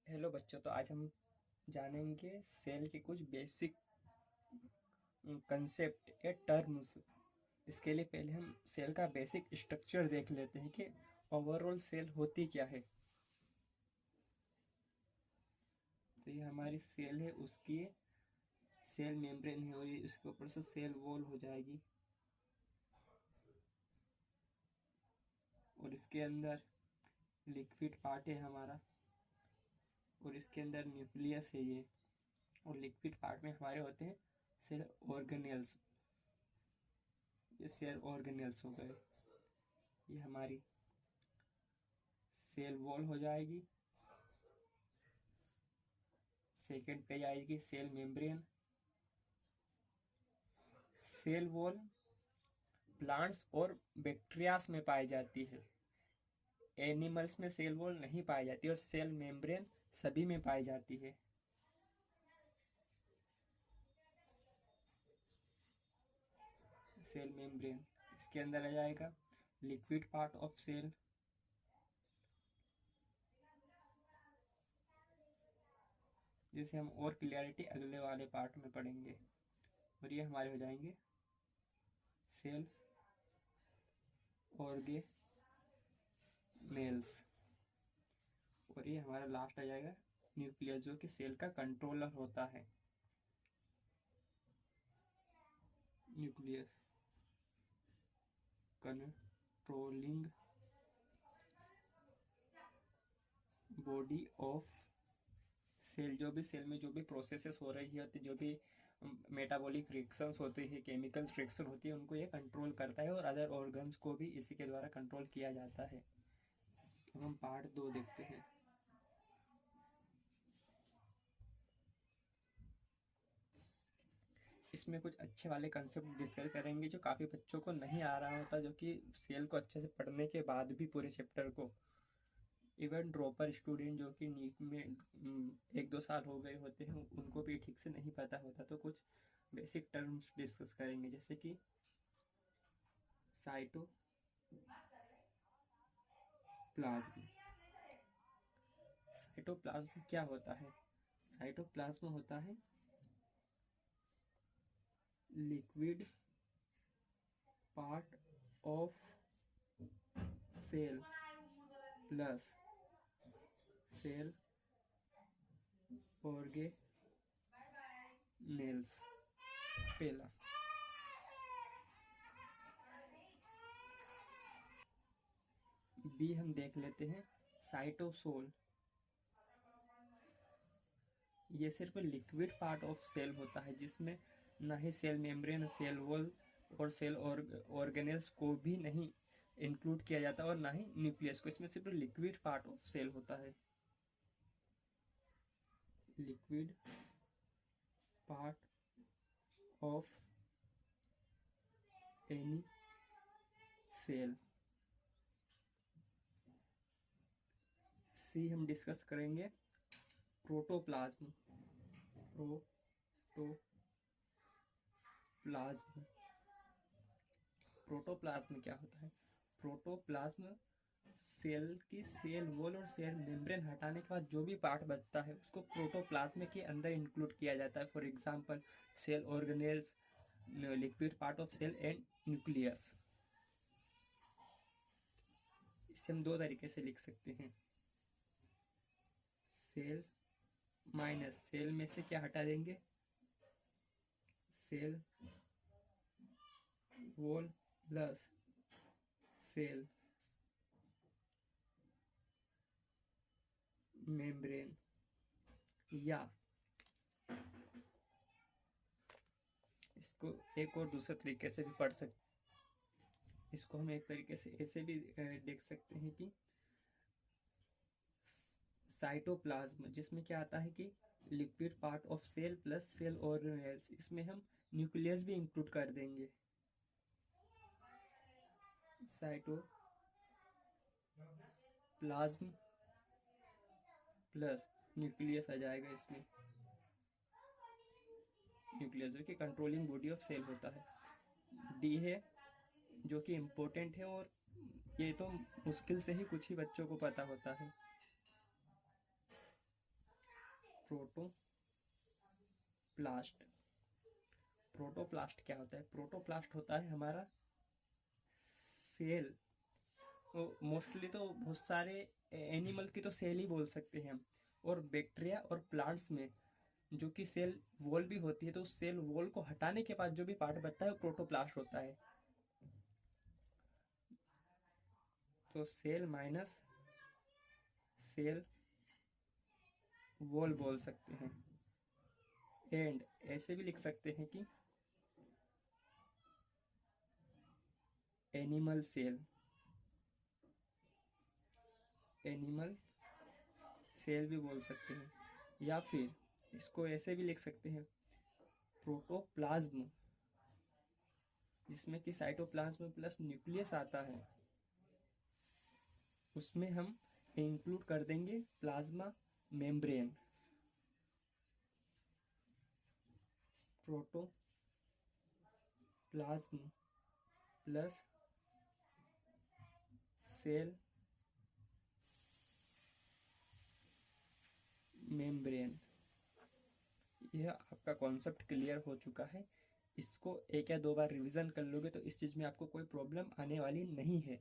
Hello बच्चों, तो आज हम जानेंगे सेल के कुछ बेसिक कंसेप्ट या टर्म्स। इसके लिए पहले हम सेल का बेसिक स्ट्रक्चर देख लेते हैं कि ओवरऑल सेल होती क्या है। तो ये हमारी सेल है, उसकी सेल मेम्ब्रेन है और ये इसके ऊपर से सेल वॉल हो जाएगी और इसके अंदर लिक्विड पार्ट है हमारा और इसके अंदर न्यूक्लियस है ये। और लिक्विड पार्ट में हमारे होते हैं सेल ऑर्गेनेल्स। ये सेल ऑर्गेनेल्स हो गए। ये हमारी सेल वॉल हो जाएगी। सेकेंड पे आएगी cell membrane. Cell wall plants और बैक्टीरियास में पाई जाती है। एनिमल्स में सेल वॉल नहीं पाई जाती और सेल मेम्ब्रेन सभी में पाई जाती है। सेल मेम्ब्रेन इसके अंदर आ जाएगा लिक्विड पार्ट ऑफ सेल। जिसे हम और क्लियरिटी अगले वाले पार्ट में पढ़ेंगे। और ये हमारे हो जाएंगे सेल ऑर्गेनेल्स। और ये हमारा लास्ट आ जाएगा न्यूक्लियस, जो कि सेल का कंट्रोलर होता है। Nucleus controlling body of cell. जो भी सेल में जो भी प्रोसेसेस हो रही होती, जो भी मेटाबॉलिक रिएक्शंस होती है, केमिकल रिएक्शन होती है, उनको ये कंट्रोल करता है और अदर ऑर्गन्स को भी इसी के द्वारा कंट्रोल किया जाता है। अब हम पार्ट 2 देखते हैं। इसमें कुछ अच्छे वाले कंसेप्ट डिस्कस करेंगे जो काफ़ी बच्चों को नहीं आ रहा होता, जो कि सेल को अच्छे से पढ़ने के बाद भी पूरे चैप्टर को, इवन ड्रॉपर स्टूडेंट जो कि नीट में 1-2 साल हो गए होते हैं, उनको भी ठीक से नहीं पता होता। तो कुछ बेसिक टर्म्स डिस्कस करेंगे, जैसे कि साइटोप्लाज्म। साइटोप्लाज्म क्या होता है? साइटोप्लाज्म होता है liquid part of cell plus cell organelles. पहला बी हम देख लेते हैं, साइटोसोल। ये सिर्फ लिक्विड पार्ट ऑफ सेल होता है, जिसमें ना ही सेल मेम्ब्रेन, सेल वॉल और सेल ऑर्गेनेल्स को भी नहीं इंक्लूड किया जाता और ना ही न्यूक्लियस को। इसमें सिर्फ लिक्विड पार्ट ऑफ सेल होता है। Liquid part of any cell. सी हम डिस्कस करेंगे प्रोटोप्लाज्म। प्रोटोप्लाज्म प्रोटोप्लाज्म क्या होता है? प्रोटोप्लाज्म सेल की सेल वॉल और सेल मेम्ब्रेन हटाने के बाद जो भी पार्ट बचता है, उसको प्रोटोप्लाज्म के अंदर इंक्लूड किया जाता है। For example cell organelles, liquid part of cell and nucleus. इसे हम 2 तरीके से लिख सकते हैं। सेल माइनस, सेल में से क्या हटा देंगे? Cell wall plus cell membrane. या इसको एक और दूसरे तरीके से भी पढ़ सकते। इसको हम एक तरीके से ऐसे भी देख सकते हैं कि साइटोप्लाज्म, जिसमें क्या आता है कि liquid part of cell plus cell organelles, इसमें हम न्यूक्लियस भी इंक्लूड कर देंगे। साइटोप्लाज्म प्लस न्यूक्लियस आ जाएगा इसमें। न्यूक्लियस जो कि कंट्रोलिंग बॉडी ऑफ सेल होता है। डी है जो कि इम्पोर्टेंट है और ये तो मुश्किल से ही कुछ ही बच्चों को पता होता है। प्रोटोप्लास्ट। प्रोटोप्लास्ट क्या होता है? प्रोटोप्लास्ट होता है हमारा सेल। मोस्टली तो बहुत सारे एनिमल की तो सेल ही बोल सकते हैं हम, और बैक्टीरिया और प्लांट्स में जो कि सेल वॉल भी होती है, तो उस सेल वॉल को हटाने के बाद जो भी पार्ट बचता है वो प्रोटोप्लास्ट होता है। तो सेल माइनस सेल वॉल बोल सकते हैं। एंड ऐसे भी लिख सकते हैं कि एनिमल सेल, एनिमल सेल भी बोल सकते हैं, या फिर इसको ऐसे भी लिख सकते हैं प्रोटोप्लाज्म, जिसमें कि साइटोप्लाज्म प्लस न्यूक्लियस आता है, उसमें हम इंक्लूड कर देंगे plasma membrane. Protoplasm plus cell membrane. यह आपका कॉन्सेप्ट क्लियर हो चुका है। इसको एक या दो बार रिवीजन कर लोगे तो इस चीज़ में आपको कोई प्रॉब्लम आने वाली नहीं है।